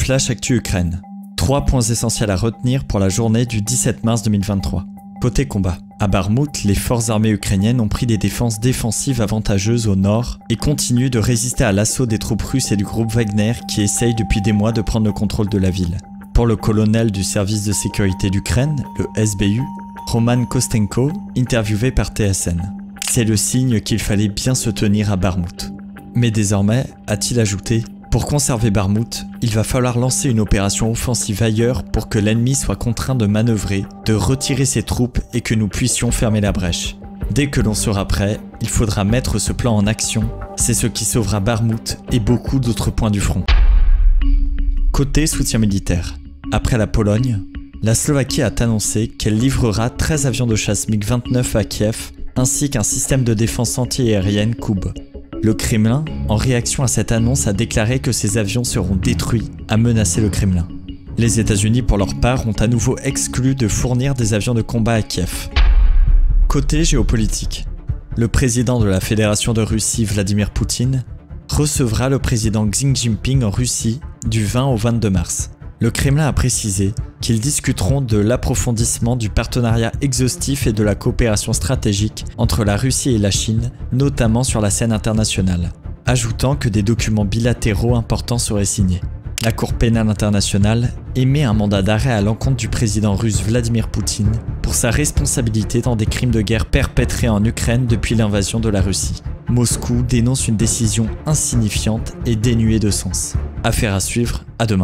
Flash Actu Ukraine. 3 points essentiels à retenir pour la journée du 17 mars 2023. Côté combat. À Barmout, les forces armées ukrainiennes ont pris des défenses défensives avantageuses au nord et continuent de résister à l'assaut des troupes russes et du groupe Wagner qui essayent depuis des mois de prendre le contrôle de la ville. Pour le colonel du service de sécurité d'Ukraine, le SBU, Roman Kostenko, interviewé par TSN. C'est le signe qu'il fallait bien se tenir à Barmout. Mais désormais, a-t-il ajouté, pour conserver Barmout, il va falloir lancer une opération offensive ailleurs pour que l'ennemi soit contraint de manœuvrer, de retirer ses troupes et que nous puissions fermer la brèche. Dès que l'on sera prêt, il faudra mettre ce plan en action, c'est ce qui sauvera Barmout et beaucoup d'autres points du front. Côté soutien militaire. Après la Pologne, la Slovaquie a annoncé qu'elle livrera 13 avions de chasse MiG-29 à Kiev, ainsi qu'un système de défense anti-aérienne Kub. Le Kremlin, en réaction à cette annonce, a déclaré que ces avions seront détruits, a menacé le Kremlin. Les États-Unis, pour leur part, ont à nouveau exclu de fournir des avions de combat à Kiev. Côté géopolitique, le président de la Fédération de Russie, Vladimir Poutine, recevra le président Xi Jinping en Russie du 20 au 22 mars. Le Kremlin a précisé qu'ils discuteront de l'approfondissement du partenariat exhaustif et de la coopération stratégique entre la Russie et la Chine, notamment sur la scène internationale, ajoutant que des documents bilatéraux importants seraient signés. La Cour pénale internationale émet un mandat d'arrêt à l'encontre du président russe Vladimir Poutine pour sa responsabilité dans des crimes de guerre perpétrés en Ukraine depuis l'invasion de la Russie. Moscou dénonce une décision insignifiante et dénuée de sens. Affaire à suivre, à demain.